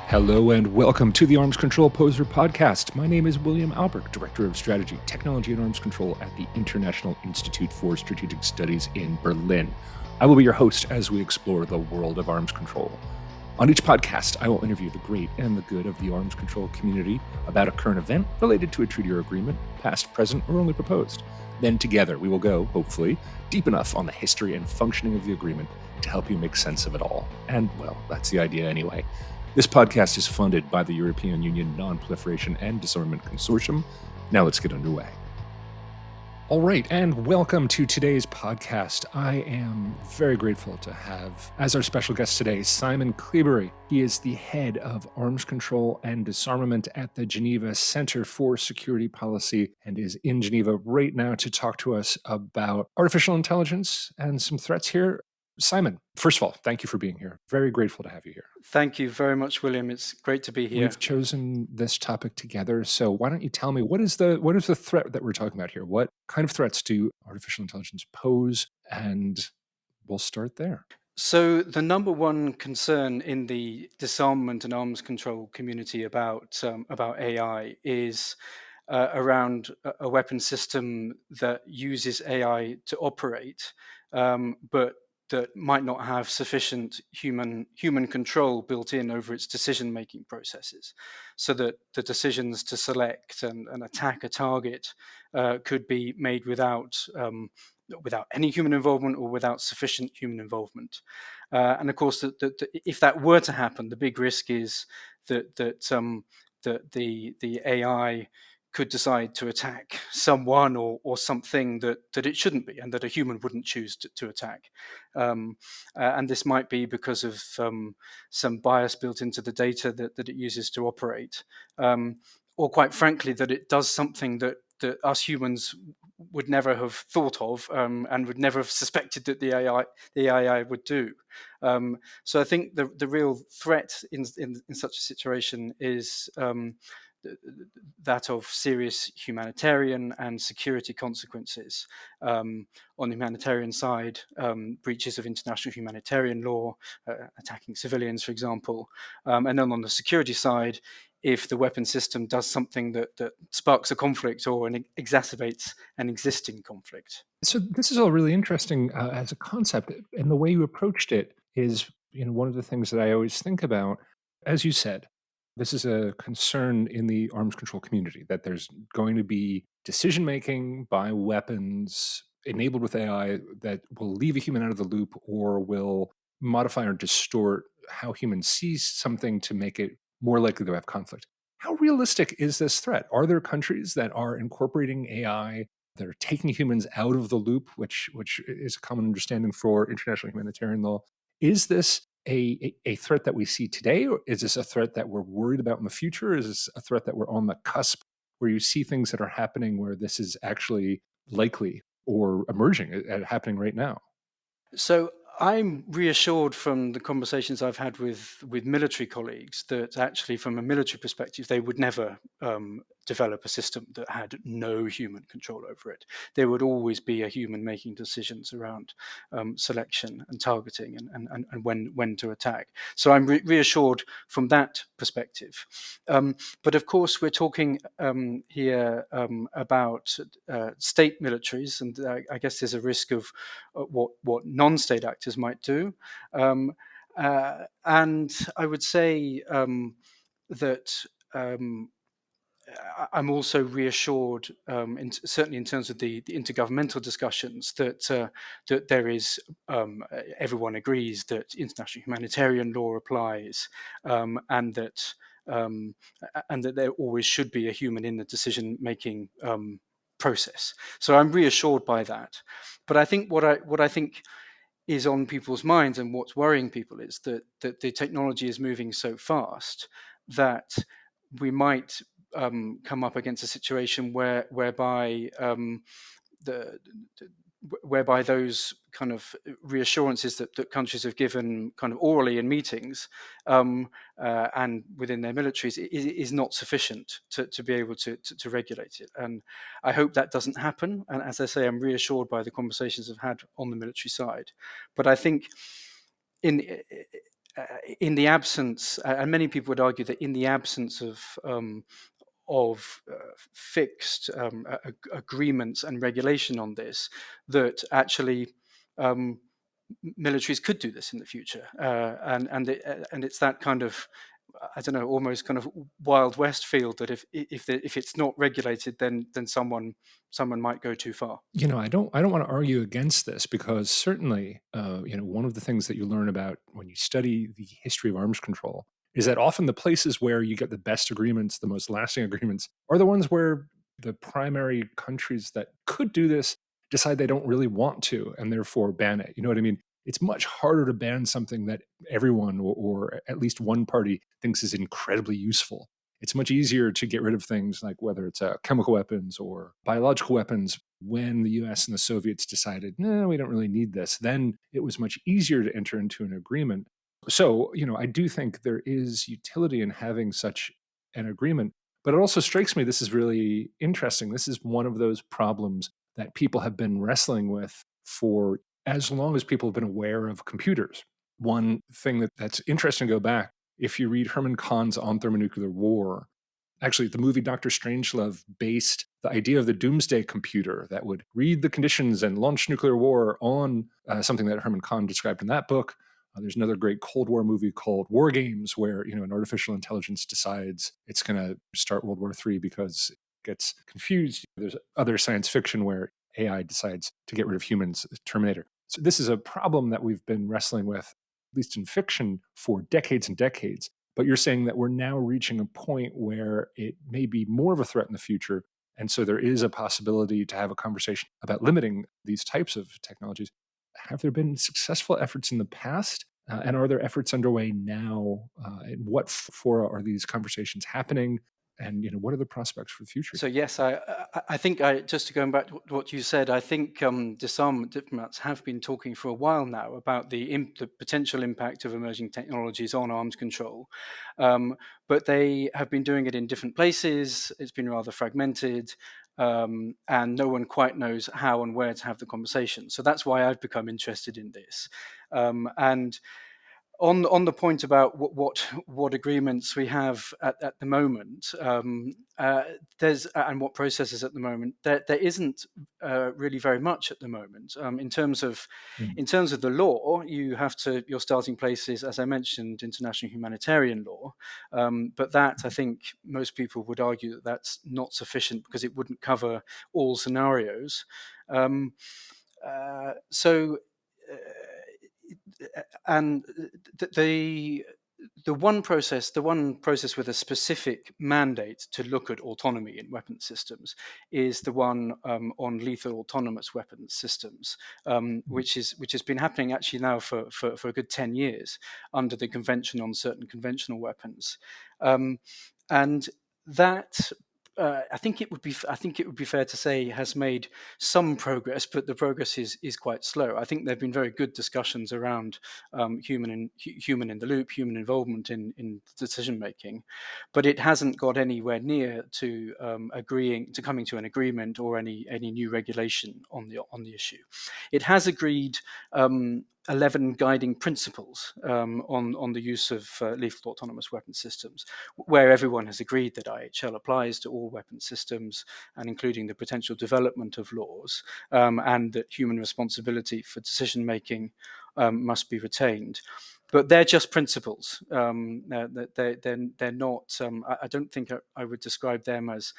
Hello and welcome to the Arms Control Poser podcast. My name is William Alberque, Director of Strategy, Technology, and Arms Control at the International Institute for Strategic Studies in Berlin. I will be your host as we explore the world of arms control. On each podcast, I will interview the great and the good of the arms control community about a current event related to a treaty or agreement, past, present, or only proposed. Then together we will go, hopefully, deep enough on the history and functioning of the agreement to help you make sense of it all. And, well, that's the idea anyway. This podcast is funded by the European Union Non-Proliferation and Disarmament Consortium. Now let's get underway. All right, and welcome to today's podcast. I am very grateful to have, as our special guest today, Simon Cleobury. He is the head of Arms Control and Disarmament at the Geneva Centre for Security Policy and is in Geneva right now to talk to us about artificial intelligence and some threats here. Simon, first of all, thank you for being here. Very grateful to have you here. Thank you very much, William. It's great to be here. We've chosen this topic together, so why don't you tell me what is the threat that we're talking about here? What kind of threats do artificial intelligence pose? And we'll start there. So the number one concern in the disarmament and arms control community about AI is around a weapon system that uses AI to operate, but that might not have sufficient human control built in over its decision-making processes, so that the decisions to select and attack a target could be made without any human involvement or without sufficient human involvement. And of course, if that were to happen, the big risk is that the AI could decide to attack someone or something that it shouldn't be, and that a human wouldn't choose to attack. And this might be because of some bias built into the data that it uses to operate, or quite frankly, that it does something that us humans would never have thought of, and would never have suspected that the AI would do. So I think the real threat in such a situation is that of serious humanitarian and security consequences. On the humanitarian side, breaches of international humanitarian law, attacking civilians, for example. And then on the security side, if the weapon system does something that sparks a conflict or exacerbates an existing conflict. So this is all really interesting as a concept, and the way you approached it is, one of the things that I always think about. As you said, this is a concern in the arms control community that there's going to be decision making by weapons enabled with AI that will leave a human out of the loop or will modify or distort how humans see something to make it more likely to have conflict. How realistic is this threat? Are there countries that are incorporating AI that are taking humans out of the loop, which is a common understanding for international humanitarian law? Is this a threat that we see today, or is this a threat that we're worried about in the future? Is this a threat that we're on the cusp, where you see things that are happening where this is actually likely or emerging, happening right now? So I'm reassured from the conversations I've had with military colleagues that actually, from a military perspective, they would never develop a system that had no human control over it. There would always be a human making decisions around selection and targeting and when to attack. So I'm reassured from that perspective. But of course, we're talking here about state militaries, and I guess there's a risk of what non-state actors might do. And I would say that I'm also reassured, certainly in terms of the intergovernmental discussions, that there is everyone agrees that international humanitarian law applies, and that there always should be a human in the decision-making process. So I'm reassured by that. But I think what I think is on people's minds and what's worrying people is that the technology is moving so fast that we might come up against a situation whereby whereby those kind of reassurances that countries have given kind of orally in meetings and within their militaries is not sufficient to be able to regulate it. And I hope that doesn't happen. And as I say, I'm reassured by the conversations I've had on the military side. But I think in the absence, and many people would argue that in the absence of fixed agreements and regulation on this, that actually militaries could do this in the future, and it's that kind of, I don't know, almost kind of Wild West field that if it's not regulated, then someone might go too far. I don't want to argue against this because certainly, one of the things that you learn about when you study the history of arms control is that often the places where you get the best agreements, the most lasting agreements, are the ones where the primary countries that could do this decide they don't really want to and therefore ban it. You know what I mean? It's much harder to ban something that everyone or at least one party thinks is incredibly useful. It's much easier to get rid of things like whether it's chemical weapons or biological weapons when the US and the Soviets decided, no, we don't really need this. Then it was much easier to enter into an agreement. So, I do think there is utility in having such an agreement. But it also strikes me this is really interesting. This is one of those problems that people have been wrestling with for as long as people have been aware of computers. One thing that's interesting to go back, if you read Herman Kahn's On Thermonuclear War, actually, the movie Dr. Strangelove based the idea of the doomsday computer that would read the conditions and launch nuclear war on something that Herman Kahn described in that book. There's another great Cold War movie called War Games, where an artificial intelligence decides it's going to start World War III because it gets confused. There's other science fiction where AI decides to get rid of humans, Terminator. So this is a problem that we've been wrestling with, at least in fiction, for decades and decades. But you're saying that we're now reaching a point where it may be more of a threat in the future. And so there is a possibility to have a conversation about limiting these types of technologies. Have there been successful efforts in the past? And are there efforts underway now? In what fora are these conversations happening? And what are the prospects for the future So here? yes, I think just to go back to what you said, I think disarmament diplomats have been talking for a while now about the potential impact of emerging technologies on arms control, but they have been doing it in different places. It's been rather fragmented, and no one quite knows how and where to have the conversation. So that's why I've become interested in this, and on the point about what agreements we have at the moment, there's and what processes at the moment, there isn't really very much at the moment. Mm. In terms of the law, your starting place is, as I mentioned, international humanitarian law, but that, I think most people would argue that that's not sufficient because it wouldn't cover all scenarios. Um, so. And the one process with a specific mandate to look at autonomy in weapons systems is the one on lethal autonomous weapons systems, which has been happening actually now for a good 10 years under the Convention on Certain Conventional Weapons, and that. I think it would be fair to say has made some progress, but the progress is quite slow. I think there have been very good discussions around human in the loop, human involvement in decision making, but it hasn't got anywhere near to coming to an agreement or any new regulation on the issue. It has agreed 11 guiding principles on the use of lethal autonomous weapon systems, where everyone has agreed that IHL applies to all weapon systems, and including the potential development of laws, and that human responsibility for decision making must be retained. But they're just principles. They're not. I don't think I would describe them as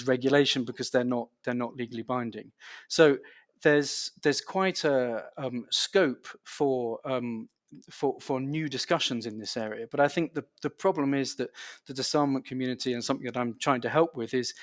regulation because they're not legally binding. So there's quite a scope for new discussions in this area. But I think the problem is that the disarmament community, and something that I'm trying to help with, is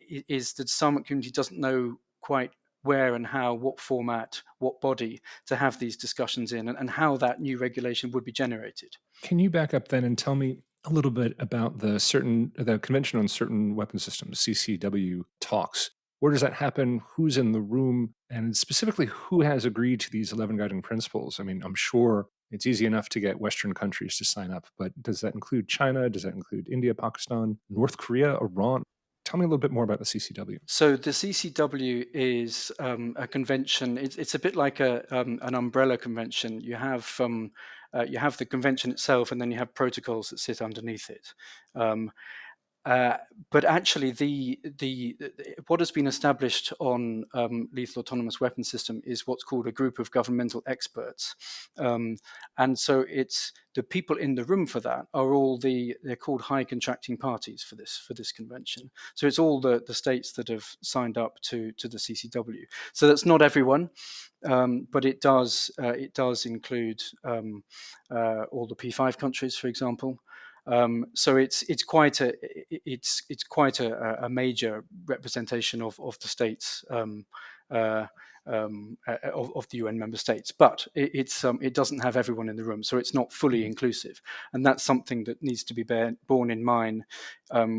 the disarmament community doesn't know quite where and how, what format, what body to have these discussions in, and how that new regulation would be generated. Can you back up then and tell me a little bit about the Convention on Certain Weapon Systems, CCW talks? Where does that happen? Who's in the room? And specifically, who has agreed to these 11 guiding principles? I mean, I'm sure it's easy enough to get Western countries to sign up, but does that include China? Does that include India, Pakistan, North Korea, Iran? Tell me a little bit more about the CCW. So the CCW is a convention. It's a bit like an umbrella convention. You have the convention itself, and then you have protocols that sit underneath it. Um, uh, but actually, what has been established on lethal autonomous weapon system is what's called a group of governmental experts, um, and so it's the people in the room for that are all they're called high contracting parties for this convention. So it's all the states that have signed up to the CCW. So that's not everyone, but it does include all the P5 countries, for example. So it's quite a major representation of the states of the UN member states, but it doesn't have everyone in the room, so it's not fully inclusive, and that's something that needs to be borne in mind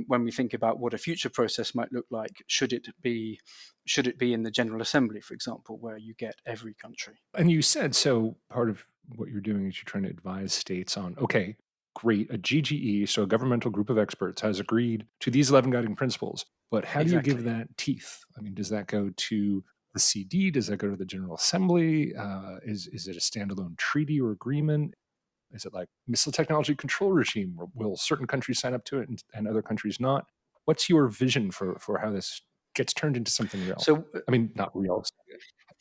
when we think about what a future process might look like. Should it be in the General Assembly, for example, where you get every country? And you said, so part of what you're doing is you're trying to advise states on, okay, great, a GGE, so a governmental group of experts, has agreed to these 11 guiding principles, but how do you give Exactly. that teeth? I mean, does that go to the CD? Does that go to the General Assembly? Is it a standalone treaty or agreement? Is it like missile technology control regime? Will certain countries sign up to it and other countries not? What's your vision for how this gets turned into something real? So I mean, not real.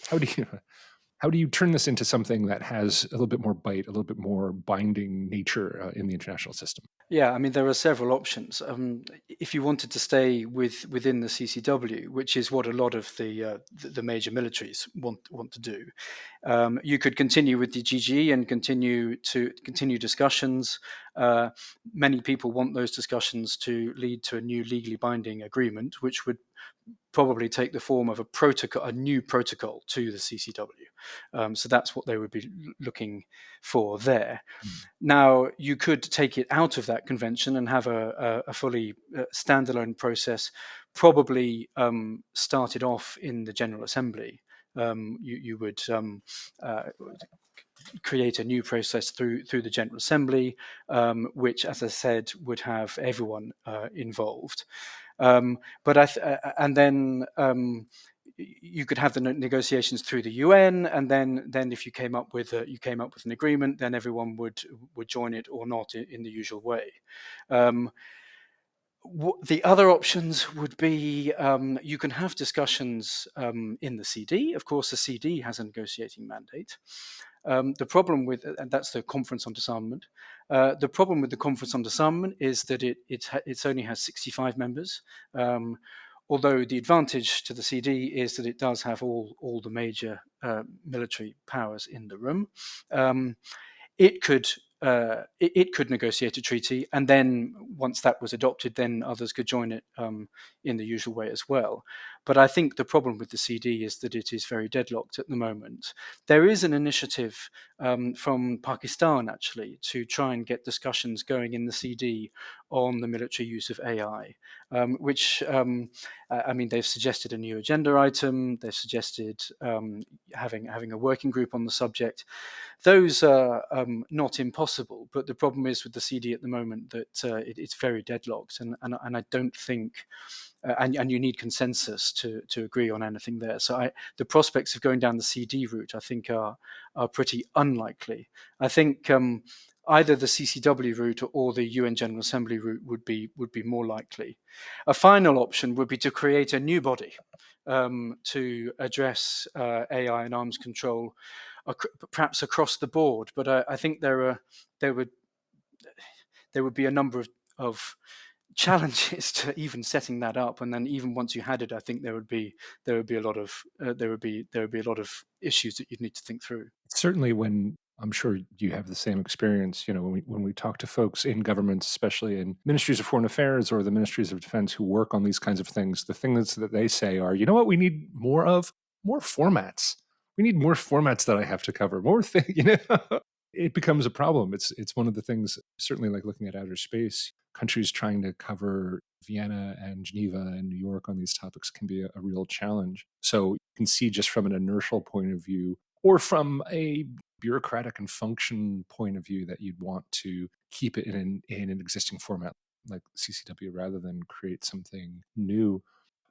How do you how do you turn this into something that has a little bit more bite, a little bit more binding nature in the international system? Yeah, I mean, there are several options. If you wanted to stay within the CCW, which is what a lot of the major militaries want to do, you could continue with the GG and continue discussions. Many people want those discussions to lead to a new legally binding agreement, which would probably take the form of a new protocol to the CCW. So that's what they would be looking for there. Mm. Now, you could take it out of that convention and have a fully standalone process, probably started off in the General Assembly. You would uh, create a new process through the General Assembly, which, as I said, would have everyone involved. But and then you could have the negotiations through the UN, and then if you came up with an agreement, then everyone would join it or not in the usual way. Um, the other options would be you can have discussions in the CD. Of course, the CD has a negotiating mandate. The problem with, and that's the Conference on Disarmament. The problem with the Conference on Disarmament is that it only has 65 members. Although the advantage to the CD is that it does have all the major military powers in the room. It could it could negotiate a treaty, and then once that was adopted, then others could join it in the usual way as well. But I think the problem with the CD is that it is very deadlocked at the moment. There is an initiative from Pakistan actually to try and get discussions going in the CD on the military use of AI, which I mean, they've suggested a new agenda item. They've suggested having a working group on the subject. Those are not impossible, but the problem is with the CD at the moment that it's very deadlocked, and I don't think, and you need consensus to agree on anything there. So the prospects of going down the CD route, I think, are pretty unlikely. I think either the CCW route or the UN General Assembly route would be more likely. A final option would be to create a new body to address AI and arms control, perhaps across the board. But I think there would be a number of challenges to even setting that up, and then even once you had it, I think there would be a lot of issues that you'd need to think through. Certainly, when I'm sure you have the same experience, when we talk to folks in governments, especially in ministries of foreign affairs or the ministries of defense who work on these kinds of things, the things that they say are, you know what, we need more of? More formats. We need more formats that I have to cover. More things. It becomes a problem. It's one of the things, certainly like looking at outer space, countries trying to cover Vienna and Geneva and New York on these topics can be a real challenge. So you can see just from an inertial point of view or from a bureaucratic and function point of view that you'd want to keep it in an existing format like CCW rather than create something new.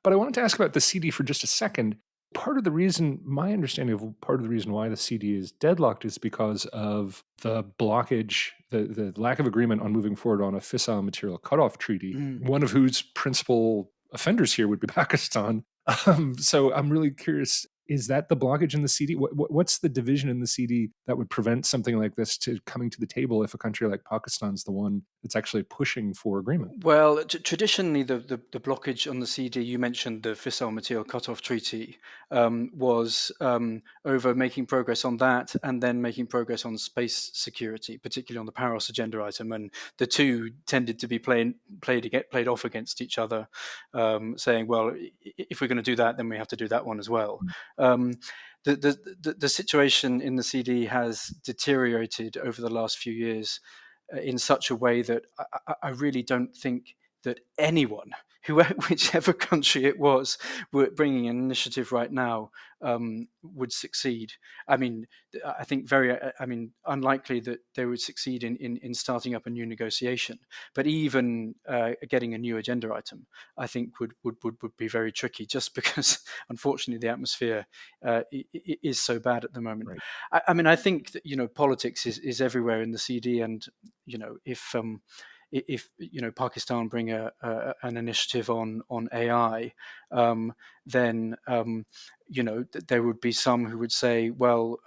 But I wanted to ask about the CD for just a second. My understanding of part of the reason why the CD is deadlocked is because of the blockage, the lack of agreement on moving forward on a fissile material cutoff treaty, Mm. one of whose principal offenders here would be Pakistan. So I'm really curious, is that the blockage in the CD? What's the division in the CD that would prevent something like this to coming to the table if a country like Pakistan's the one that's actually pushing for agreement? Well, traditionally, the blockage on the CD, you mentioned the Fissile Material Cutoff Treaty, was over making progress on that and then making progress on space security, particularly on the Paros agenda item. And the two tended to be played off against each other, saying, well, if we're going to do that, then we have to do that one as well. The situation in the CD has deteriorated over the last few years in such a way that I really don't think that anyone, whichever country it was, bringing an initiative right now would succeed. I mean, I think unlikely that they would succeed in starting up a new negotiation. But even getting a new agenda item, I think would be very tricky, just because, unfortunately, the atmosphere is so bad at the moment. Right. I mean, I think that politics is everywhere in the CD, and if Pakistan bring an initiative on AI, then there would be some who would say, well,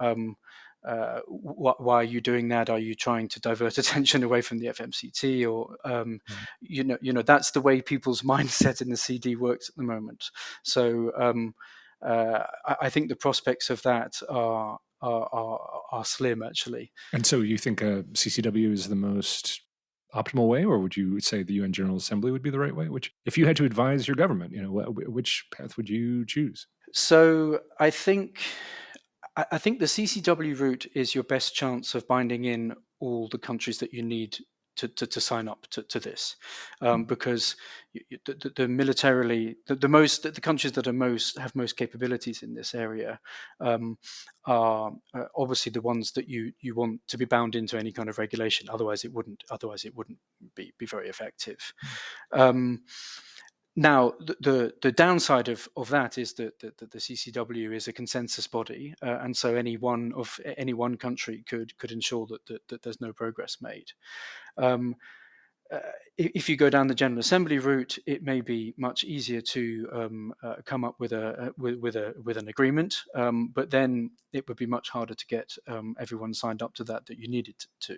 why are you doing that? Are you trying to divert attention away from the FMCT? Or that's the way people's mindset in the CD works at the moment. So I think the prospects of that are slim, actually. And so you think CCW is the most optimal way, or would you say the UN General Assembly would be the right way? Which, if you had to advise your government, which path would you choose? So I think the CCW route is your best chance of binding in all the countries that you need to sign up to this, because the militarily the countries that have most capabilities in this area are obviously the ones that you want to be bound into any kind of regulation. Otherwise, it wouldn't be very effective. Now, the downside of that is that the CCW is a consensus body, and so any one country could ensure that there's no progress made. If you go down the General Assembly route, it may be much easier to come up with an agreement, but then it would be much harder to get everyone signed up to that you needed to.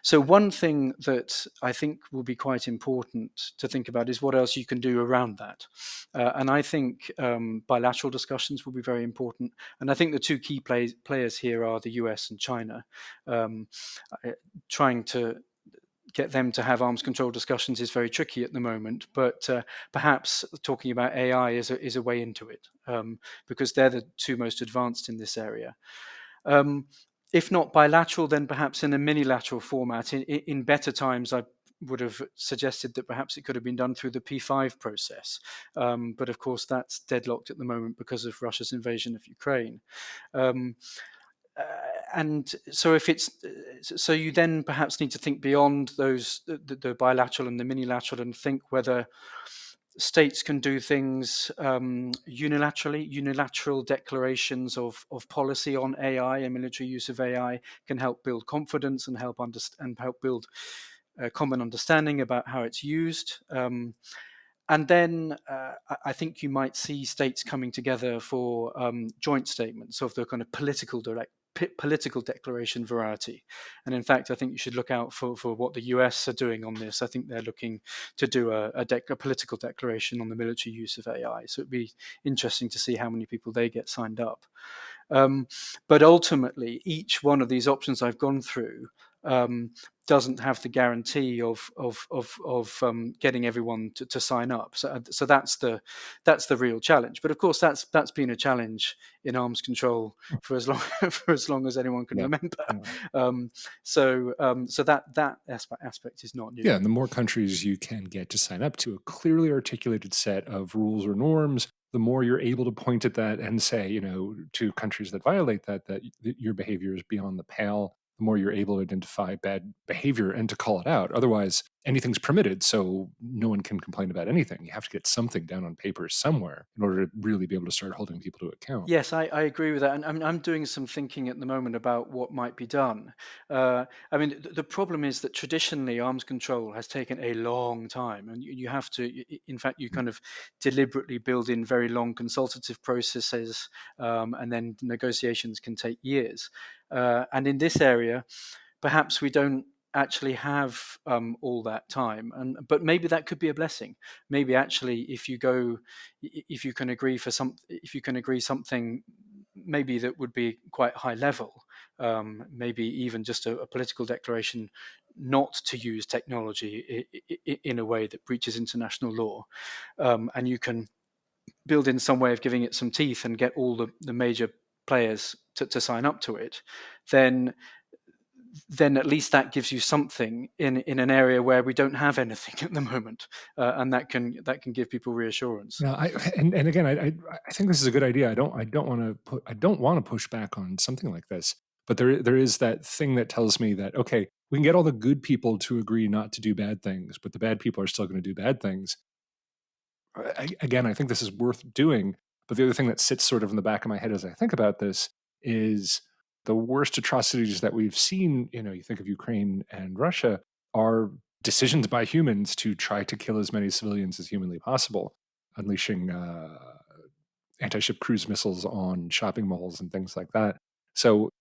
So one thing that I think will be quite important to think about is what else you can do around that. And I think bilateral discussions will be very important. And I think the two key players here are the US and China. Trying to get them to have arms control discussions is very tricky at the moment, but perhaps talking about AI is a way into it, because they're the two most advanced in this area. If not bilateral, then perhaps in a minilateral format. In better times, I would have suggested that perhaps it could have been done through the P5 process. But of course, that's deadlocked at the moment because of Russia's invasion of Ukraine. And so so you then perhaps need to think beyond the bilateral and the minilateral, and think whether states can do things unilaterally. Unilateral declarations of policy on AI and military use of AI can help build confidence and help build a common understanding about how it's used. And then I think you might see states coming together for joint statements of the kind of political declaration variety. And in fact, I think you should look out for what the US are doing on this. I think they're looking to do a political declaration on the military use of AI. So it'd be interesting to see how many people they get signed up. But ultimately, each one of these options I've gone through doesn't have the guarantee of getting everyone to sign up. So that's the real challenge. But of course, that's been a challenge in arms control for as long as anyone can remember. So that aspect is not new. Yeah, and the more countries you can get to sign up to a clearly articulated set of rules or norms, the more you're able to point at that and say, to countries that violate that your behavior is beyond the pale, the more you're able to identify bad behavior and to call it out. Otherwise, anything's permitted, so no one can complain about anything. You have to get something down on paper somewhere in order to really be able to start holding people to account. Yes, I agree with that, and I'm doing some thinking at the moment about what might be done. I mean, the problem is that traditionally arms control has taken a long time, and you have to, in fact, you kind of deliberately build in very long consultative processes, and then negotiations can take years. And in this area, perhaps we don't actually have all that time, and but maybe that could be a blessing. Maybe actually, if you can agree if you can agree something, maybe that would be quite high level, maybe even just a political declaration not to use technology in a way that breaches international law, and you can build in some way of giving it some teeth and get all the major players to sign up to it, then at least that gives you something in an area where we don't have anything at the moment, and that can give people reassurance. No, and again, I think this is a good idea. I don't want to push back on something like this, but there is that thing that tells me that okay, we can get all the good people to agree not to do bad things, but the bad people are still going to do bad things. Again, I think this is worth doing. But the other thing that sits sort of in the back of my head as I think about this is the worst atrocities that we've seen. You know, you think of Ukraine and Russia are decisions by humans to try to kill as many civilians as humanly possible, unleashing anti-ship cruise missiles on shopping malls and things like that. So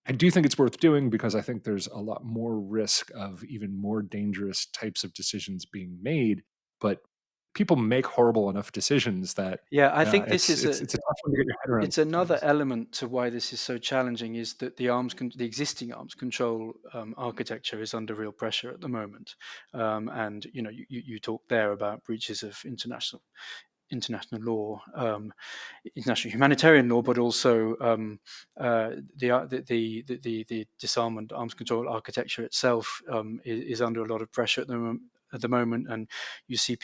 I do think it's worth doing because I think there's a lot more risk of even more dangerous types of decisions being made. But people make horrible enough decisions that Yeah, I think this is it's a tough one to get your head around it's another sometimes. element to why this is so challenging, is that the existing arms control architecture is under real pressure at the moment, and you talked there about breaches of international law, international humanitarian law, but also the disarmament arms control architecture itself is under a lot of pressure at the moment, and you see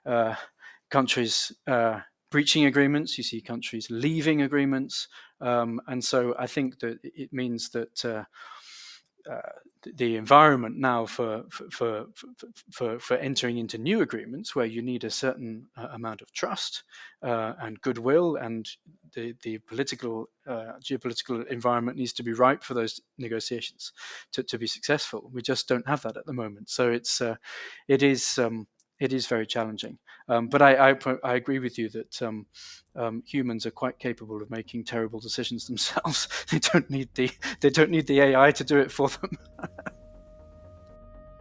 uh, countries breaching agreements, you see countries leaving agreements, and so I think that it means that uh, the environment now for entering into new agreements, where you need a certain amount of trust and goodwill, and the political geopolitical environment needs to be ripe for those negotiations to be successful. We just don't have that at the moment, so it is very challenging. But I agree with you that humans are quite capable of making terrible decisions themselves. They don't need the AI to do it for them.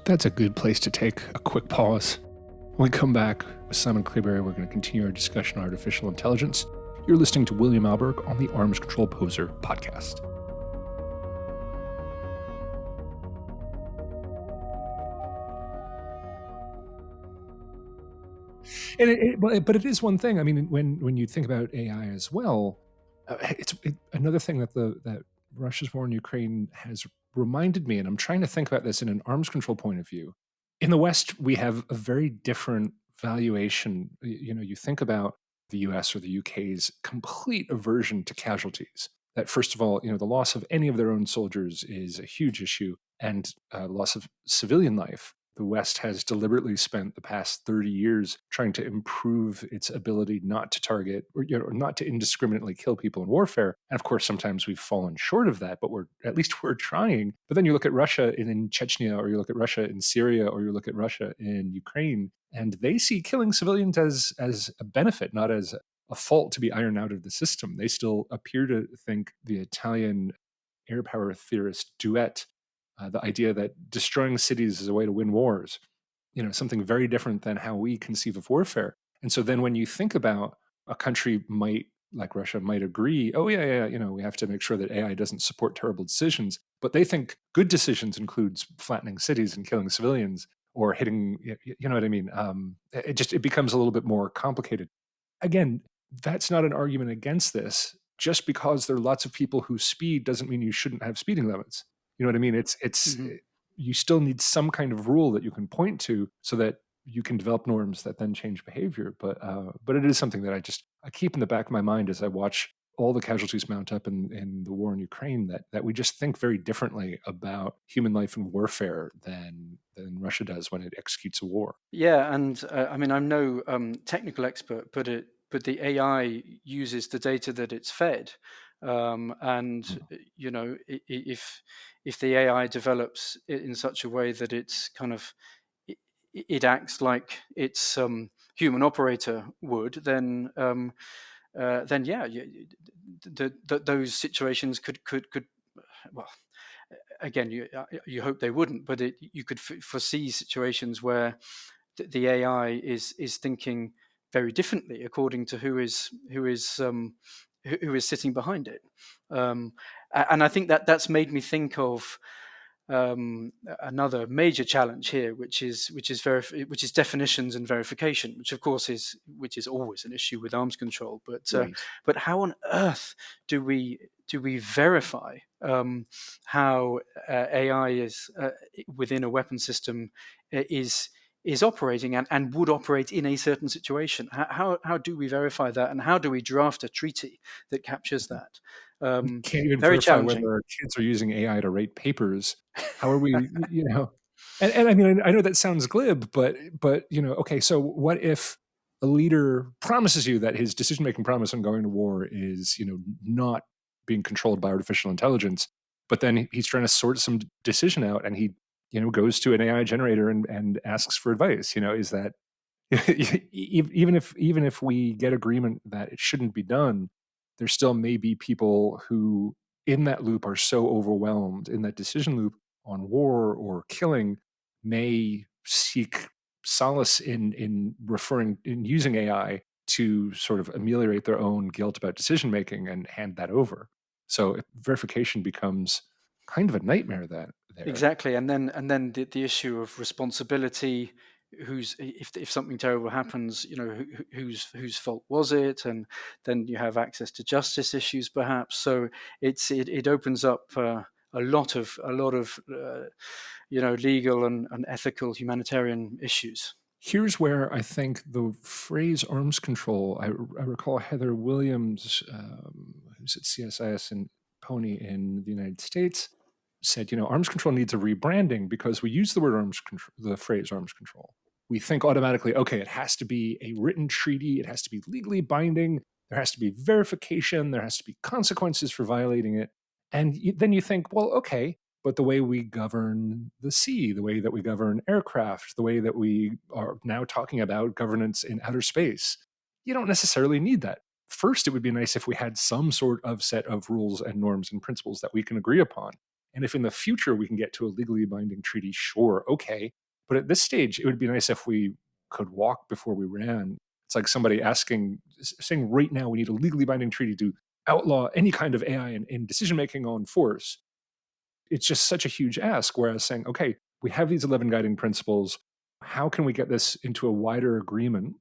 That's a good place to take a quick pause. When we come back with Simon Cleobury, we're going to continue our discussion on artificial intelligence. You're listening to William Alberque on the Arms Control Poser podcast. But it is one thing. I mean, when you think about AI as well, another thing that Russia's war in Ukraine has reminded me, and I'm trying to think about this in an arms control point of view. In the West, we have a very different valuation. You know, you think about the US or the UK's complete aversion to casualties. That first of all, you know, the loss of any of their own soldiers is a huge issue, and loss of civilian life. The West has deliberately spent the past 30 years trying to improve its ability not to target or not to indiscriminately kill people in warfare. And of course, sometimes we've fallen short of that, but at least we're trying. But then you look at Russia in Chechnya, or you look at Russia in Syria, or you look at Russia in Ukraine, and they see killing civilians as a benefit, not as a fault to be ironed out of the system. They still appear to think the Italian air power theorist Duet, the idea that destroying cities is a way to win wars, you know, something very different than how we conceive of warfare. And so then when you think about a country like Russia might agree, oh yeah, you know, we have to make sure that AI doesn't support terrible decisions, but they think good decisions includes flattening cities and killing civilians or hitting, you know what I mean? It becomes a little bit more complicated. Again, that's not an argument against this. Just because there are lots of people who speed doesn't mean you shouldn't have speeding limits. You know what I mean? Mhm. You still need some kind of rule that you can point to so that you can develop norms that then change behavior. But it is something that I keep in the back of my mind as I watch all the casualties mount up in the war in Ukraine, that we just think very differently about human life and warfare than Russia does when it executes a war. Yeah, and I mean, I'm no technical expert, but the AI uses the data that it's fed, and Mm. if the AI develops it in such a way that it's kind of it, it acts like its human operator would, then yeah, those situations could well, again, you hope they wouldn't, but you could foresee situations where the AI is thinking very differently according to who is sitting behind it, and I think that that's made me think of another major challenge here, which is definitions and verification, which of course is always an issue with arms control. Right. But how on earth do we verify how AI is within a weapon system is operating and would operate in a certain situation? How do we verify that, and how do we draft a treaty that captures that? We can't even Very verify whether challenging. our kids are using AI to write papers. How are we, you know? And I mean, I know that sounds glib, but okay. So what if a leader promises you that his decision-making promise on going to war is, not being controlled by artificial intelligence, but then he's trying to sort some decision out, and he, goes to an AI generator and asks for advice. Is that even if we get agreement that it shouldn't be done, there still may be people who in that loop are so overwhelmed in that decision loop on war or killing, may seek solace in using AI to sort of ameliorate their own guilt about decision making and hand that over. So verification becomes kind of a nightmare that there. Exactly, and then the issue of responsibility. Who's if something terrible happens, whose fault was it, and then you have access to justice issues, perhaps. So it opens up a lot of legal and ethical humanitarian issues. Here's where I think the phrase arms control, I recall Heather Williams, who's at CSIS and Pony in the United States, said, arms control needs a rebranding because we use the word arms control, the phrase arms control. We think automatically, okay, it has to be a written treaty, it has to be legally binding, there has to be verification, there has to be consequences for violating it. And then you think, well, okay, but the way we govern the sea, the way that we govern aircraft, the way that we are now talking about governance in outer space, you don't necessarily need that. First, it would be nice if we had some sort of set of rules and norms and principles that we can agree upon. And if in the future we can get to a legally binding treaty, sure, okay. But at this stage, it would be nice if we could walk before we ran. It's like somebody saying right now we need a legally binding treaty to outlaw any kind of AI in decision making on force. It's just such a huge ask. Whereas saying, okay, we have these 11 guiding principles. How can we get this into a wider agreement?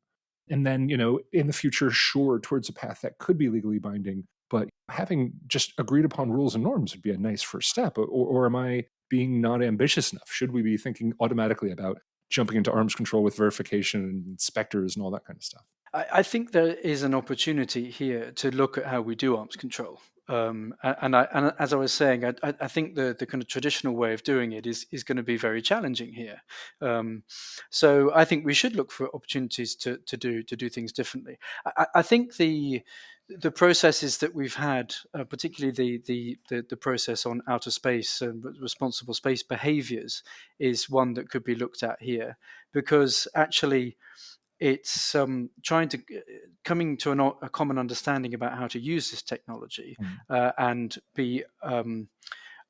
And then, in the future, sure, towards a path that could be legally binding. But having just agreed upon rules and norms would be a nice first step. Or am I being not ambitious enough? Should we be thinking automatically about jumping into arms control with verification and inspectors and all that kind of stuff? I think there is an opportunity here to look at how we do arms control. And as I was saying, I think the kind of traditional way of doing it is going to be very challenging here. Um, so I think we should look for opportunities to do things differently. I think the processes that we've had, particularly the process on outer space and responsible space behaviors, is one that could be looked at here, because actually it's trying to coming to a common understanding about how to use this technology, Mm. and be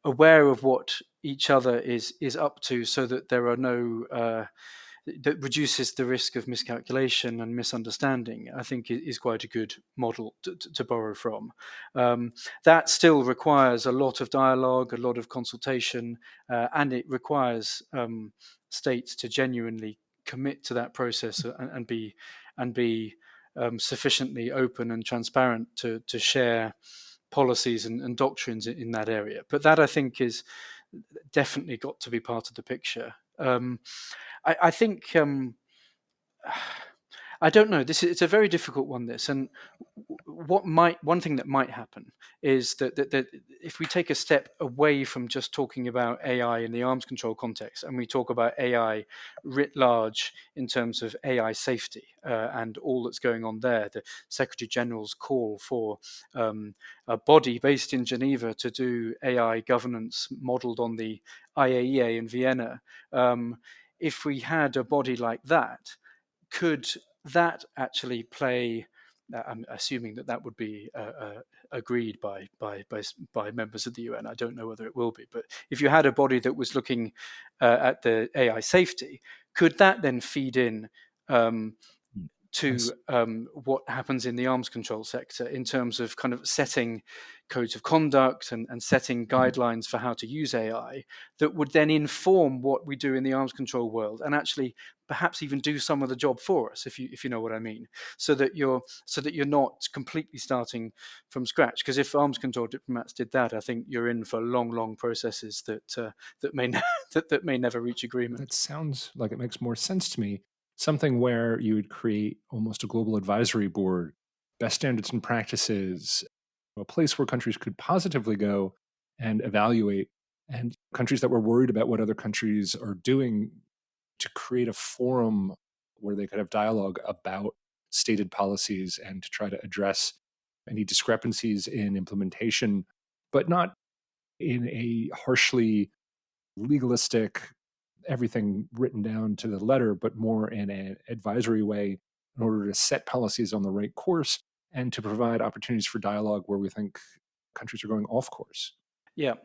aware of what each other is up to, so that there are no that reduces the risk of miscalculation and misunderstanding. I think is quite a good model to borrow from. That still requires a lot of dialogue, a lot of consultation, and it requires states to genuinely commit to that process, and be sufficiently open and transparent to share policies and doctrines in that area. But that, I think, is definitely got to be part of the picture. I think I don't know. It's a very difficult one. This, and one thing that might happen is that if we take a step away from just talking about AI in the arms control context, and we talk about AI writ large in terms of AI safety and all that's going on there, the Secretary General's call for a body based in Geneva to do AI governance modelled on the IAEA in Vienna. If we had a body like that, could that actually play? I'm assuming that would be agreed by members of the UN. I don't know whether it will be, but if you had a body that was looking at the AI safety, could that then feed in to Yes. what happens in the arms control sector in terms of kind of setting codes of conduct and setting Mhm. guidelines for how to use AI that would then inform what we do in the arms control world and actually perhaps even do some of the job for us, if you know what I mean, so that you're not completely starting from scratch. Because if arms control diplomats did that, I think you're in for long processes that may that may never reach That agreement. sounds like it makes more sense to me. Something where you would create almost a global advisory board, best standards and practices, a place where countries could positively go and evaluate, and countries that were worried about what other countries are doing to create a forum where they could have dialogue about stated policies and to try to address any discrepancies in implementation, but not in a harshly legalistic, everything written down to the letter, but more in an advisory way in order to set policies on the right course and to provide opportunities for dialogue where we think countries are going off course. Yeah.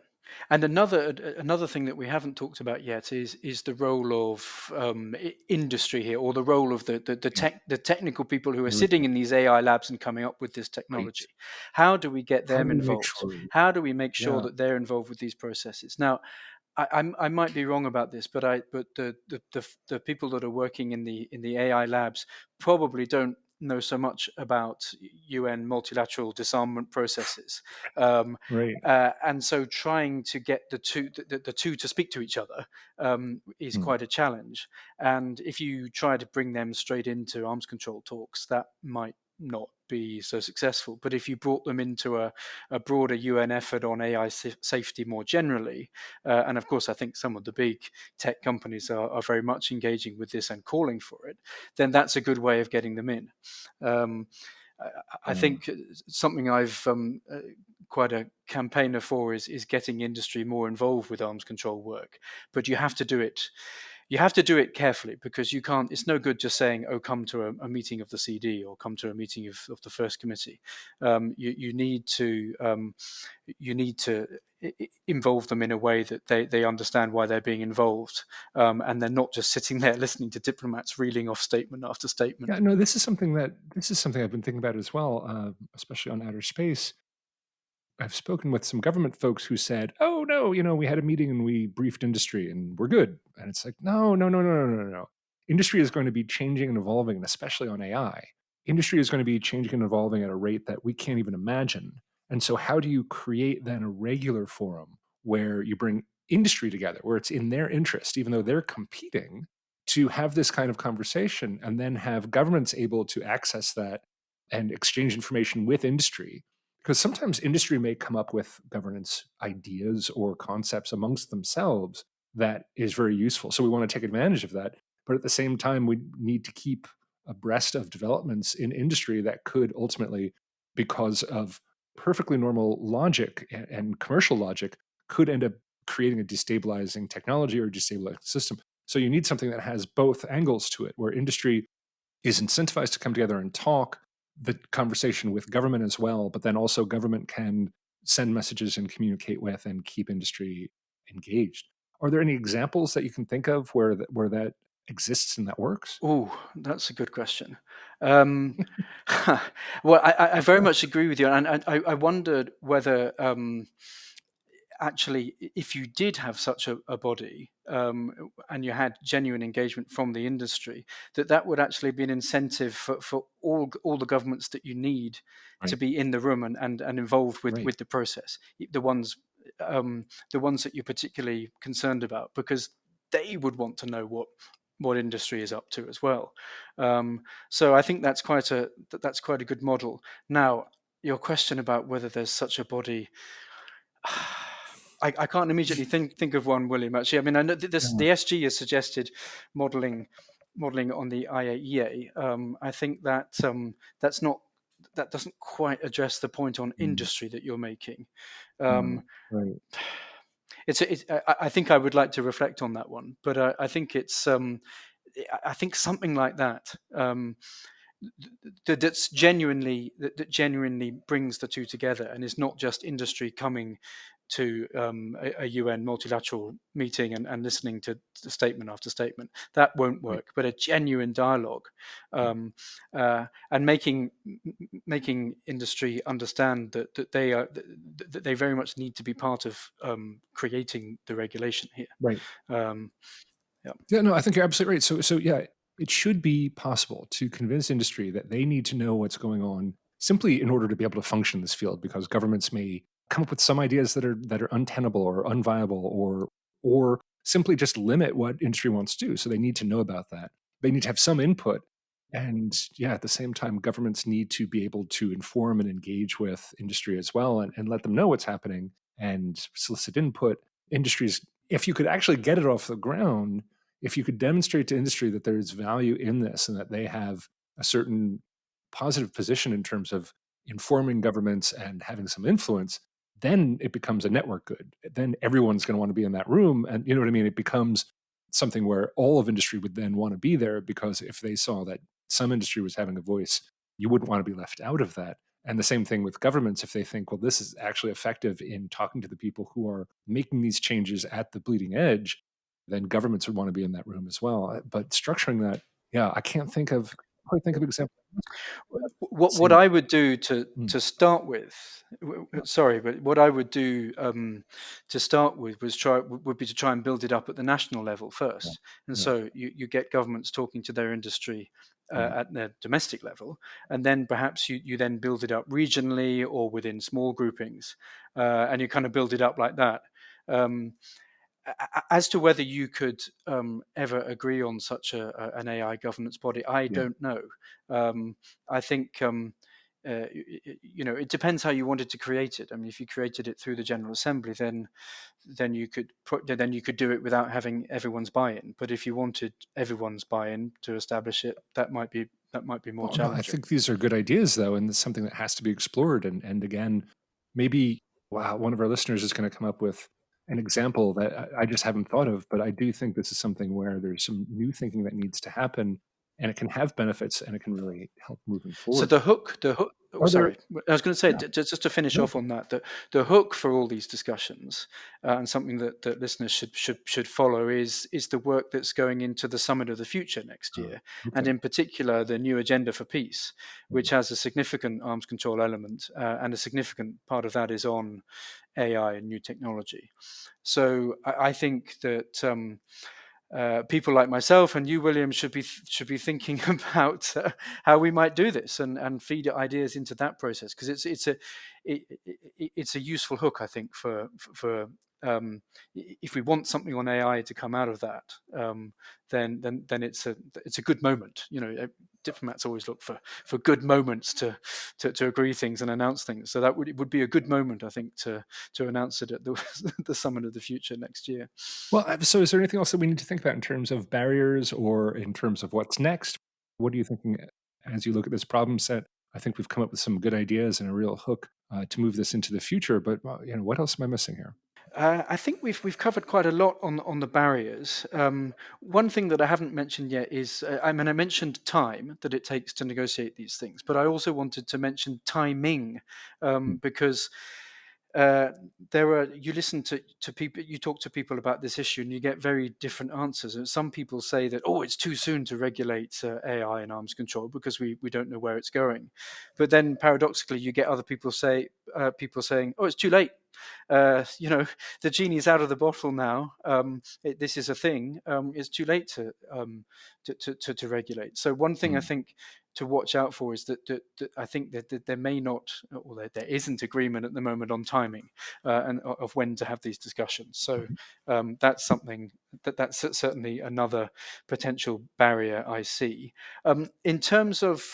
And another thing that we haven't talked about yet is the role of industry here, or the role of Yeah, the technical people who are very sitting good. in these AI labs and coming up with this Right. technology. How do we get How them do we make involved? sure? How do we make sure Yeah, that they're involved with these processes? Now, I might be wrong about this, but the people that are working in the AI labs probably don't know so much about UN multilateral disarmament processes, right. and so trying to get the two to speak to each other is Hmm. quite a challenge. And if you try to bring them straight into arms control talks, that might not be so successful. But if you brought them into a broader UN effort on AI safety more generally, and of course, I think some of the big tech companies are very much engaging with this and calling for it, then that's a good way of getting them in. Um, I Yeah. think something I've quite a campaigner for is getting industry more involved with arms control work, but you have to do it. You have to do it carefully because you can't. It's no good just saying, "Oh, come to a meeting of the CD or come to a meeting of the first committee." You need to involve them in a way that they understand why they're being involved, and they're not just sitting there listening to diplomats reeling off statement after Yeah, statement. no, this is something I've been thinking about as well, especially on outer space. I've spoken with some government folks who said, "Oh no, we had a meeting and we briefed industry and we're good." And it's like, no, no, no, no, no, no, no. Industry is going to be changing and evolving, and especially on AI. Industry is going to be changing and evolving at a rate that we can't even imagine. And so, how do you create then a regular forum where you bring industry together, where it's in their interest, even though they're competing, to have this kind of conversation, and then have governments able to access that and exchange information with industry, because sometimes industry may come up with governance ideas or concepts amongst themselves that is very useful. So we want to take advantage of that. But at the same time, we need to keep abreast of developments in industry that could ultimately, because of perfectly normal logic and commercial logic, could end up creating a destabilizing technology or destabilizing system. So you need something that has both angles to it, where industry is incentivized to come together and talk, the conversation with government as well, but then also government can send messages and communicate with and keep industry engaged. Are there any examples that you can think of where that exists and that works? Oh, that's a good question. Um, well, I very much agree with you, and I wondered whether actually, if you did have such a body and you had genuine engagement from the industry, that would actually be an incentive for all the governments that you need to Right, be in the room and involved right. with the process, um, the ones that you're particularly concerned about, because they would want to know what industry is up to as well. So I think that's quite a good model. Now, your question about whether there's such a body, I can't immediately think of one, William. Actually, I mean, I know the SG has suggested modelling on the IAEA. I think that that doesn't quite address the point on Mm, industry that you're making. no, Um, right. I think I would like to reflect on that one, but I think I think something like that. That genuinely brings the two together and is not just industry coming to a UN multilateral meeting and listening to statement after statement. That won't Right. work. But a genuine dialogue, Yeah. and making industry understand that that they very much need to be part of creating the regulation here. Right. Um, yeah. Yeah, no, I think you're absolutely right. So yeah, it should be possible to convince industry that they need to know what's going on simply in order to be able to function in this field, because governments may come up with some ideas that are untenable or unviable, or simply just limit what industry wants to do. So they need to know about that. They need to have some input. And yeah, at the same time, governments need to be able to inform and engage with industry as well, and let them know what's happening and solicit input. Industries, if you could actually get it off the ground, if you could demonstrate to industry that there's value in this and that they have a certain positive position in terms of informing governments and having some influence, then it becomes a network good. Then everyone's going to want to be in that room. And you know what I mean? It becomes something where all of industry would then want to be there, because if they saw that some industry was having a voice, you wouldn't want to be left out of that. And the same thing with governments. If they think, well, this is actually effective in talking to the people who are making these changes at the bleeding edge, then governments would want to be in that room as well. But structuring that, yeah, I can't think of example. What Same. I would do to Mm, start with, yeah, sorry, but what I would do to start with would be to try and build it up at the national level yeah, first, and yeah, so you get governments talking to their industry right, at their domestic level, and then perhaps you then build it up regionally or within small groupings, and you kind of build it up like that. Um, as to whether you could ever agree on such an AI governance body, I yeah. don't know. I think it depends how you wanted to create it. I mean, if you created it through the General Assembly, then you could do it without having everyone's buy-in. But if you wanted everyone's buy-in to establish it, that might be more Well, no, I challenging. think these are good ideas, though, and it's something that has to be explored. And again, maybe, wow, one of our listeners is going to come up with an example that I just haven't thought of. But I do think this is something where there's some new thinking that needs to happen, and it can have benefits, and it can really help moving So forward. the hook. Oh, Are there? sorry, I was going to say Yeah. just to finish No. off on that. The hook for all these discussions, and something that listeners should follow is the work that's going into the Summit of the Future next Oh, year, and okay. in particular the new Agenda for Peace, Right. which has a significant arms control element, and a significant part of that is on AI and new technology. So I think that. People like myself and you, William, should be thinking about how we might do this and feed ideas into that process, because it's a useful hook, I think, for if we want something on AI to come out of that, then it's a good moment. Diplomats always look for good moments to agree things and announce things. So it would be a good moment, I think, to announce it at the the Summit of the Future next year. Well, so is there anything else that we need to think about in terms of barriers or in terms of what's next? What are you thinking as you look at this problem set? I think we've come up with some good ideas and a real hook to move this into the future. But well, what else am I missing here? I think we've covered quite a lot on the barriers. One thing that I haven't mentioned yet is, I mean, I mentioned time that it takes to negotiate these things, but I also wanted to mention timing, Mm, because uh, you listen to people, you talk to people about this issue, and you get very different answers. And some people say that, oh, it's too soon to regulate AI and arms control because we don't know where it's going. But then paradoxically, you get other people saying, oh, it's too late. The genie's out of the bottle now. This is a thing. It's too late to regulate. So one thing I mm, think to watch out for is that I think that there may not, or there isn't agreement at the moment on timing, and of when to have these discussions. So right. that's something that's certainly another potential barrier I see. In terms of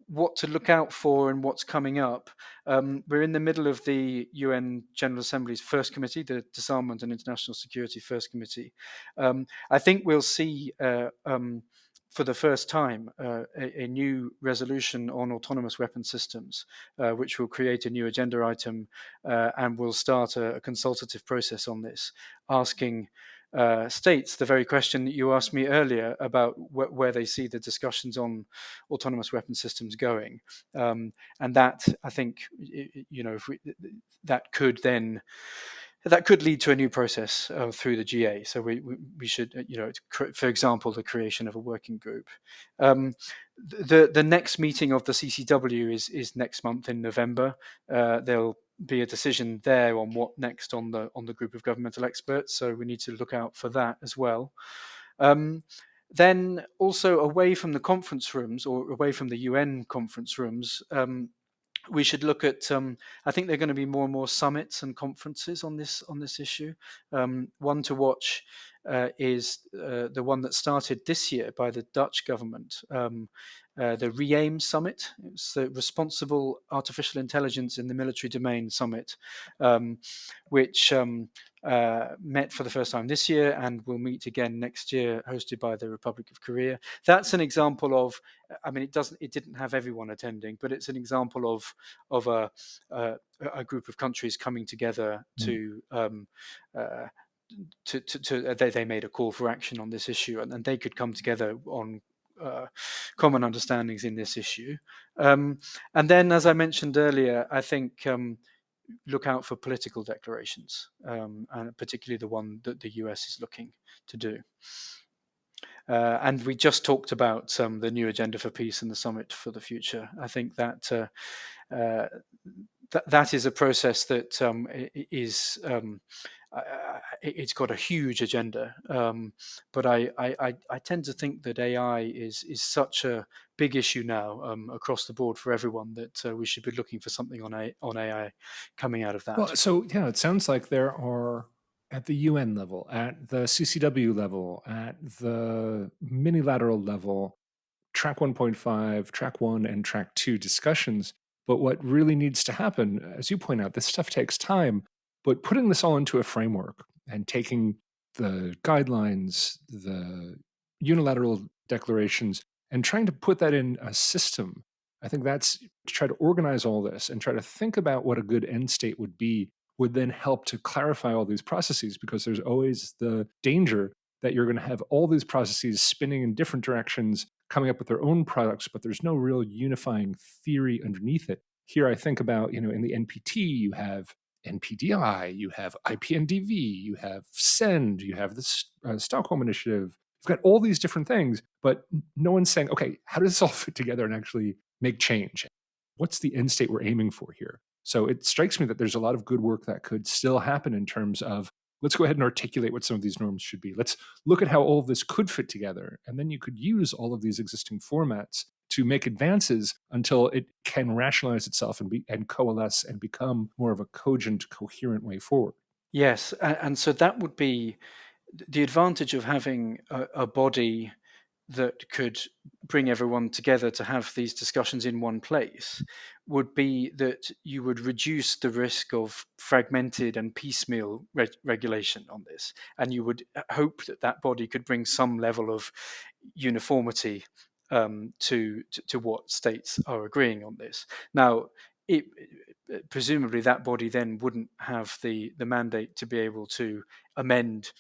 what to look out for and what's coming up, we're in the middle of the UN General Assembly's First Committee, the Disarmament and International Security First Committee. I think we'll see for the first time a new resolution on autonomous weapon systems, which will create a new agenda item and will start a consultative process on this, asking states the very question that you asked me earlier about where they see the discussions on autonomous weapon systems going, and that I think if that could lead to a new process through the GA. So we should, for example, the creation of a working group. The next meeting of the CCW is next month in November. There'll be a decision there on what next on the group of governmental experts. So we need to look out for that as well. Then also away from the conference rooms or away from the UN conference rooms, we should look at. I think there are going to be more and more summits and conferences on this issue. One to watch is the one that started this year by the Dutch government, the REAIM summit. It's the Responsible Artificial Intelligence in the Military Domain summit, which met for the first time this year and will meet again next year, hosted by the Republic of Korea. That's an example of. I mean, it didn't have everyone attending, but it's an example of a group of countries coming together to. They made a call for action on this issue, and they could come together on common understandings in this issue. And then, as I mentioned earlier, I think look out for political declarations, and particularly the one that the US is looking to do. And we just talked about the new agenda for peace and the summit for the future. I think that that is a process that is it's got a huge agenda, but I tend to think that AI is such a big issue now across the board for everyone that we should be looking for something on AI coming out of that. Well, so yeah, it sounds like there are at the UN level, at the CCW level, at the minilateral level, track 1.5, track 1, and track 2 discussions. But what really needs to happen, as you point out, this stuff takes time, but putting this all into a framework and taking the guidelines, the unilateral declarations, and trying to put that in a system. I think that's to try to organize all this and try to think about what a good end state would be, would then help to clarify all these processes, because there's always the danger that you're going to have all these processes spinning in different directions, coming up with their own products, but there's no real unifying theory underneath it. Here, I think about, in the NPT, you have NPDI, you have IPNDV, you have SEND, you have the Stockholm Initiative. You've got all these different things, but no one's saying, okay, how does this all fit together and actually make change? What's the end state we're aiming for here? So it strikes me that there's a lot of good work that could still happen in terms of, let's go ahead and articulate what some of these norms should be. Let's look at how all of this could fit together. And then you could use all of these existing formats to make advances until it can rationalize itself and coalesce and become more of a cogent, coherent way forward. Yes, and so that would be the advantage of having a body that could bring everyone together to have these discussions in one place would be that you would reduce the risk of fragmented and piecemeal regulation on this, and you would hope that that body could bring some level of uniformity to what states are agreeing on this. Now, presumably that body then wouldn't have the mandate to be able to amend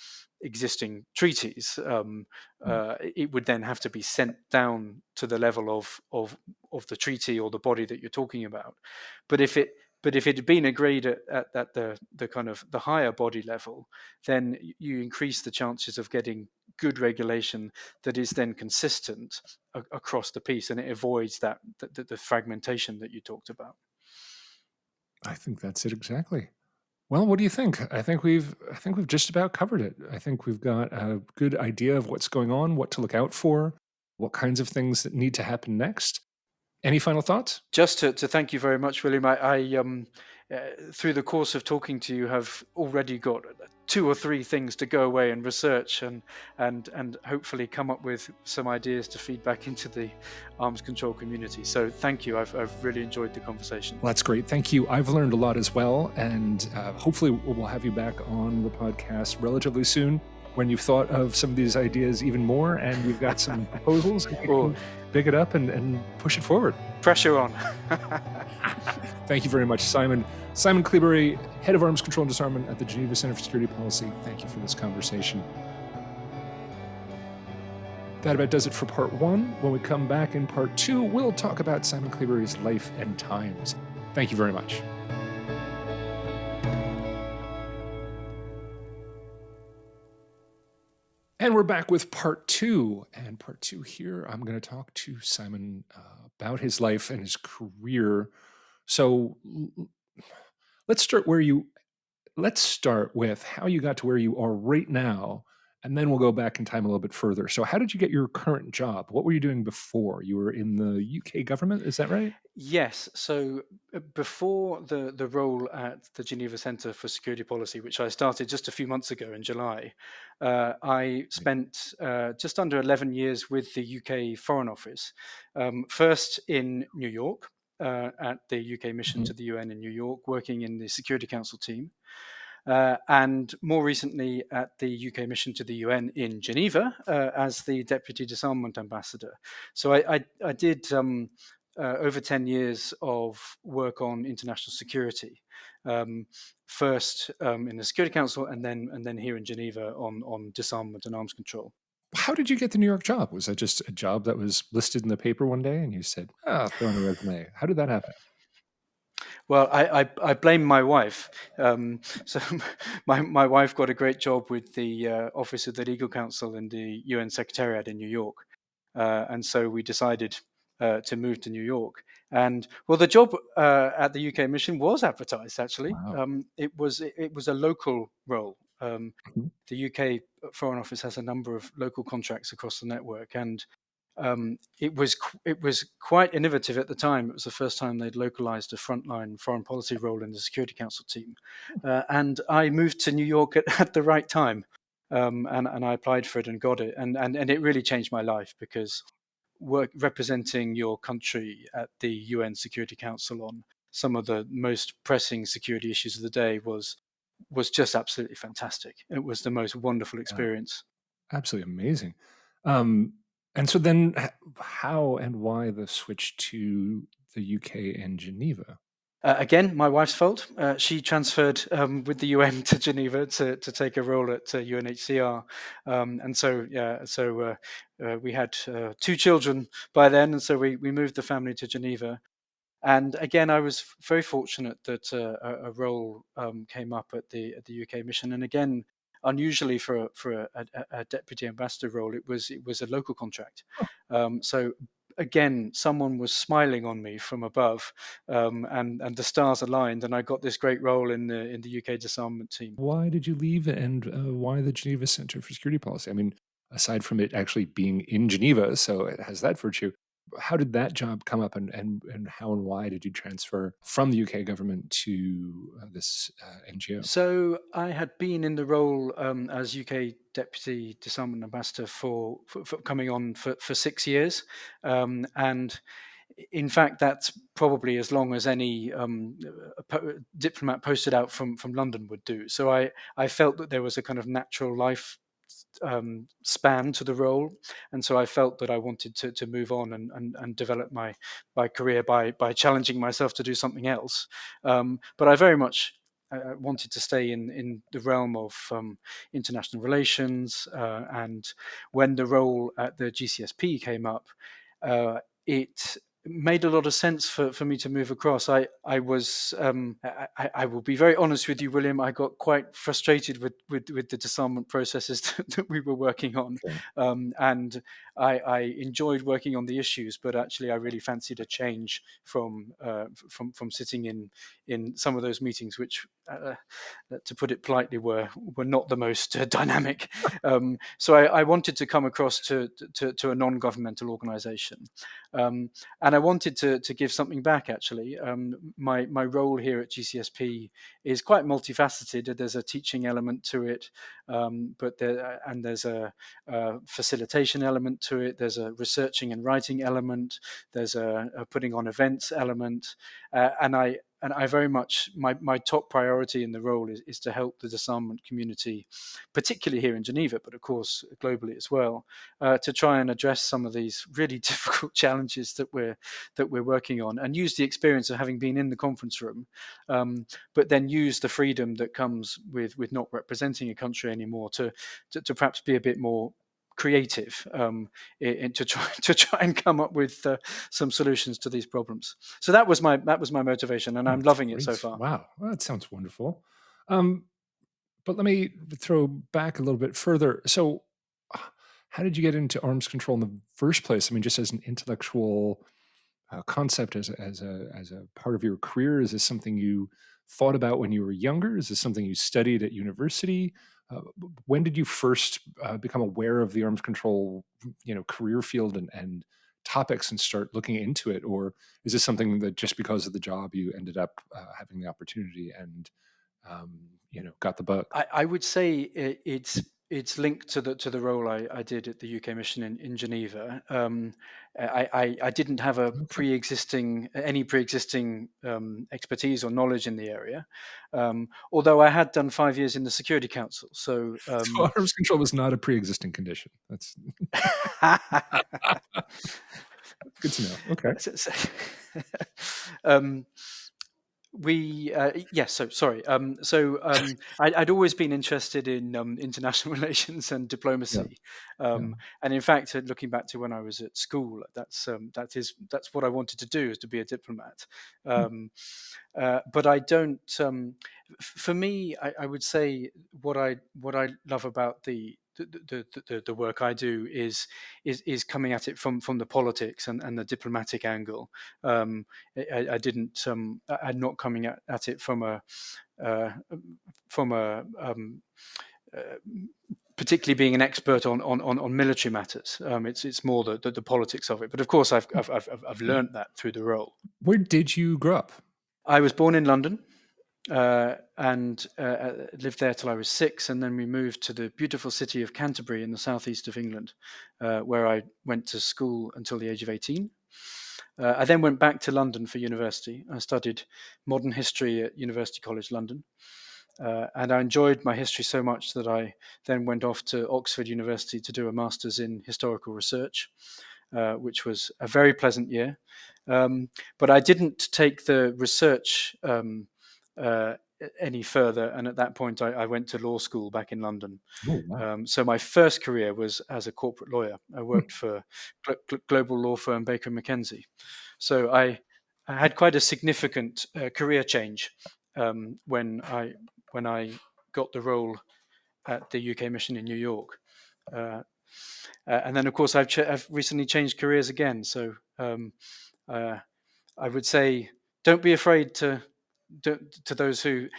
existing treaties. It would then have to be sent down to the level of the treaty or the body that you're talking about. But if it had been agreed at the kind of the higher body level, then you increase the chances of getting good regulation that is then consistent across the piece, and it avoids the fragmentation that you talked about. I think that's it exactly. Well, what do you think? I think we've just about covered it. I think we've got a good idea of what's going on, what to look out for, what kinds of things that need to happen next. Any final thoughts? Just to thank you very much, William. I through the course of talking to you, have already got 2 or 3 things to go away and research and hopefully come up with some ideas to feed back into the arms control community. So thank you. I've really enjoyed the conversation. Well, that's great. Thank you. I've learned a lot as well. And hopefully we'll have you back on the podcast relatively soon when you've thought of some of these ideas even more and you've got some proposals and you can big it up and push it forward. Pressure on. Thank you very much, Simon. Simon Cleobury, Head of Arms Control and Disarmament at the Geneva Centre for Security Policy. Thank you for this conversation. That about does it for part 1. When we come back in part 2, we'll talk about Simon Cleobury's life and times. Thank you very much. And we're back with part 2. And part 2 here, I'm going to talk to Simon about his life and his career. So let's start with how you got to where you are right now, and then we'll go back in time a little bit further. So how did you get your current job? What were you doing before? You were in the UK government, is that right? Yes. So before the role at the Geneva Centre for Security Policy, which I started just a few months ago in July, I spent just under 11 years with the UK Foreign Office, first in New York at the UK mission to the UN in New York, working in the Security Council team. And more recently at the UK mission to the UN in Geneva as the Deputy Disarmament Ambassador. So I did over 10 years of work on international security, first in the Security Council and then here in Geneva on disarmament and arms control. How did you get the New York job? Was that just a job that was listed in the paper one day and you said, throw in a resume? How did that happen? Well, I blame my wife. So my wife got a great job with the Office of the Legal Counsel in the UN Secretariat in New York. And so we decided to move to New York. And well, the job at the UK mission was advertised, actually. Wow. It was a local role. The UK Foreign Office has a number of local contracts across the network, and it was quite innovative at the time. It was the first time they'd localized a frontline foreign policy role in the Security Council team, and I moved to New York at the right time, and I applied for it and got it, and it really changed my life because representing your country at the UN Security Council on some of the most pressing security issues of the day was just absolutely fantastic. It was the most wonderful experience. Absolutely amazing. And so then how and why the switch to the UK and Geneva? Again, my wife's fault. She transferred with the UN to Geneva to take a role at UNHCR, and so we had 2 children by then, and so we moved the family to Geneva. And again, I was very fortunate that a role came up at the UK mission, and again, unusually for a deputy ambassador role, it was a local contract. So again, someone was smiling on me from above, and the stars aligned, and I got this great role in the UK disarmament team. Why did you leave, and why the Geneva Centre for Security Policy? I mean, aside from it actually being in Geneva, so it has that virtue. How did that job come up, and how and why did you transfer from the UK government to this NGO? So I had been in the role as UK Deputy Disarmament Ambassador for coming on for 6 years, and in fact, that's probably as long as any diplomat posted out from London would do. So I felt that there was a kind of natural life span to the role, and so I felt that I wanted to move on and develop my career by challenging myself to do something else. But I very much wanted to stay in the realm of international relations, and when the role at the GCSP came up, it made a lot of sense for me to move across. I will be very honest with you, William. I got quite frustrated with the disarmament processes that we were working on, and I enjoyed working on the issues, but actually I really fancied a change from sitting in some of those meetings, which, to put it politely, were not the most dynamic. So I wanted to come across to a non-governmental organisation, and I wanted to give something back. Actually, my role here at GCSP is quite multifaceted. There's a teaching element to it, but there's a facilitation element to it. There's a researching and writing element. There's a putting on events element, and I very much, my top priority in the role is to help the disarmament community, particularly here in Geneva, but of course globally as well, to try and address some of these really difficult challenges that we're working on, and use the experience of having been in the conference room, but then use the freedom that comes with not representing a country anymore to perhaps be a bit more creative, to try and come up with some solutions to these problems. So that was my motivation, and I'm That's loving it so great. far. Wow. Well, that sounds wonderful. Um, but let me throw back a little bit further. So, uh, how did you get into arms control in the first place? I mean, just as an intellectual concept, as a part of your career, is this something you thought about when you were younger? Is this something you studied at university? When did you first become aware of the arms control, career field and topics, and start looking into it? Or is this something that just because of the job you ended up having the opportunity and got the bug? I would say it's linked to the role I did at the UK mission in Geneva. I didn't have Okay. any pre-existing expertise or knowledge in the area, although I had done 5 years in the Security Council. So So arms control was not a pre-existing condition. That's good to know. Okay. um, yes. So sorry. I'd always been interested in international relations and Yeah. diplomacy, Yeah. and in fact, looking back to when I was at school, that's what I wanted to do, is to be a diplomat. Hmm. But I don't. For me, I would say what I love about the work I do is coming at it from the politics and the diplomatic angle. I didn't. I'm not coming at it uh, from a uh, particularly being an expert on military matters. It's more the politics of it. But of course, I've Yeah. learned that through the role. Where did you grow up? I was born in London, and lived there till I was 6, and then we moved to the beautiful city of Canterbury in the southeast of England, where I went to school until the age of 18. I then went back to London for university. I studied modern history at University College London, and I enjoyed my history so much that I then went off to Oxford University to do a master's in historical research, which was a very pleasant year. But I didn't take the research uh, any further, and at that point, I went to law school back in London. Oh, wow. So my first career was as a corporate lawyer. I Hmm. worked for global law firm Baker and McKenzie. So I had quite a significant career change when I got the role at the UK mission in New York. Uh, and then, of course, I've recently changed careers again. So uh, I would say, don't be afraid to those who,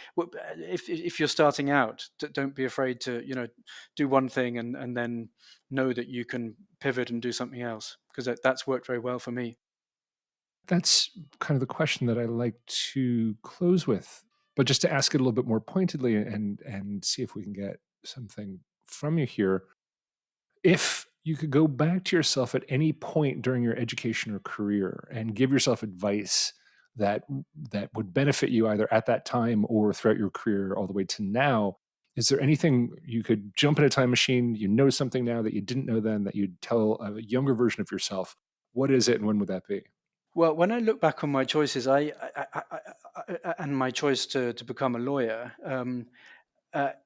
if you're starting out, don't be afraid to do one thing and then know that you can pivot and do something else, because that's worked very well for me. That's kind of the question that I like to close with. But just to ask it a little bit more pointedly and see if we can get something from you here. If you could go back to yourself at any point during your education or career and give yourself advice that that would benefit you either at that time or throughout your career all the way to now, is there anything you could jump in a time machine, something now that you didn't know then that you'd tell a younger version of yourself? What is it and when would that be? Well, when I look back on my choices, and my choice to become a lawyer,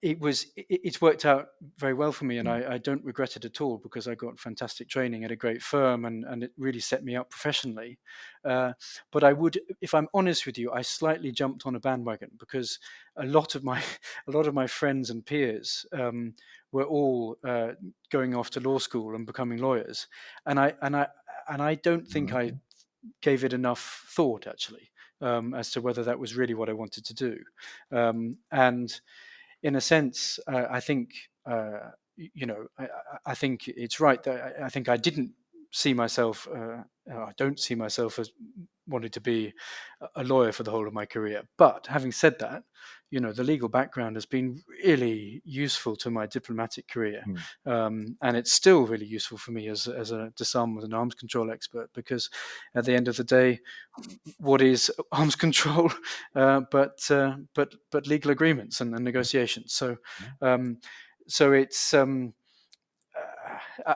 it's worked out very well for me, and Mm. I don't regret it at all, because I got fantastic training at a great firm, and it really set me up professionally. But I would, if I'm honest with you, I slightly jumped on a bandwagon, because a lot of my a lot of my friends and peers were all going off to law school and becoming lawyers, and I don't think I Okay. gave it enough thought, actually, as to whether that was really what I wanted to do. And in a sense, I think I think it's right that I think I didn't see myself. I don't see myself as wanting to be a lawyer for the whole of my career. But having said that, the legal background has been really useful to my diplomatic career, and it's still really useful for me as a disarmament and arms control expert, because at the end of the day, what is arms control but legal agreements and negotiations? So it's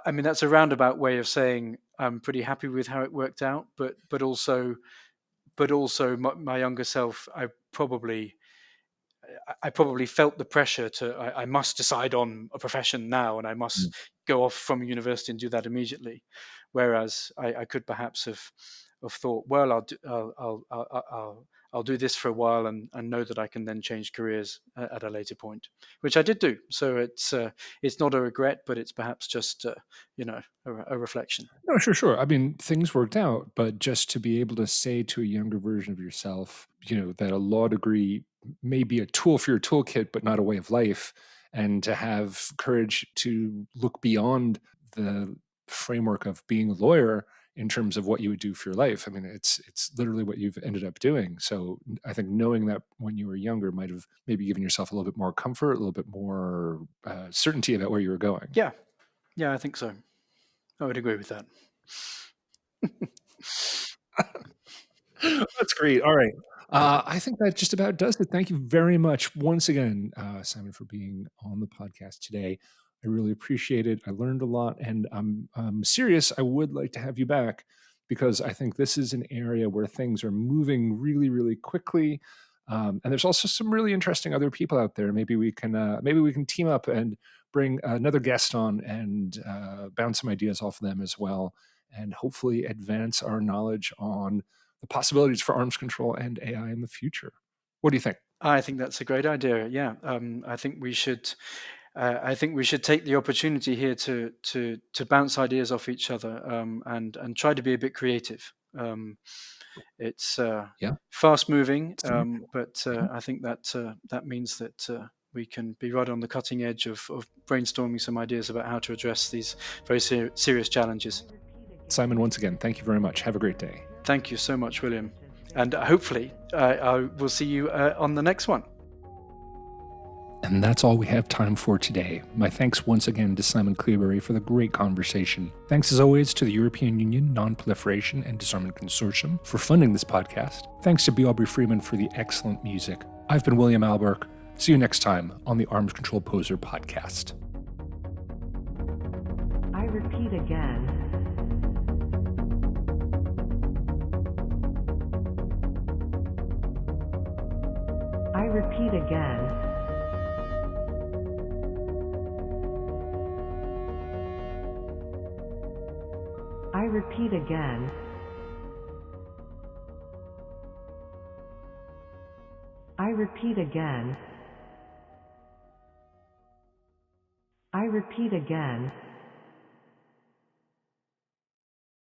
I mean, that's a roundabout way of saying I'm pretty happy with how it worked out, but also my younger self, I probably felt the pressure to I must decide on a profession now, and I must go off from university and do that immediately, whereas I could perhaps have thought, well, I'll do this for a while and know that I can then change careers at a later point, which I did do. So it's not a regret, but it's perhaps just a reflection. No, sure. I mean, things worked out, but just to be able to say to a younger version of yourself, that a law degree may be a tool for your toolkit, but not a way of life, and to have courage to look beyond the framework of being a lawyer in terms of what you would do for your life. I mean, it's literally what you've ended up doing. So I think knowing that when you were younger might have maybe given yourself a little bit more comfort, a little bit more certainty about where you were going. Yeah, I think so. I would agree with that. That's great. All right. I think that just about does it. Thank you very much once again, Simon, for being on the podcast today. I really appreciate it. I learned a lot, and I'm serious. I would like to have you back because I think this is an area where things are moving really, really quickly. And there's also some really interesting other people out there. Maybe we can team up and bring another guest on and bounce some ideas off them as well, and hopefully advance our knowledge on the possibilities for arms control and AI in the future. What do you think? I think that's a great idea. Yeah, I think we should. I think we should take the opportunity here to bounce ideas off each other, and try to be a bit creative. It's Yeah. fast moving, but I think that means that we can be right on the cutting edge of brainstorming some ideas about how to address these very serious challenges. Simon, once again, thank you very much. Have a great day. Thank you so much, William. And hopefully I will see you on the next one. And that's all we have time for today. My thanks once again to Simon Cleobury for the great conversation. Thanks as always to the European Union Non-Proliferation and Disarmament Consortium for funding this podcast. Thanks to B. Aubrey Freeman for the excellent music. I've been William Alberque. See you next time on the Arms Control Poser podcast. I repeat again. I repeat again. I repeat again. I repeat again. I repeat again.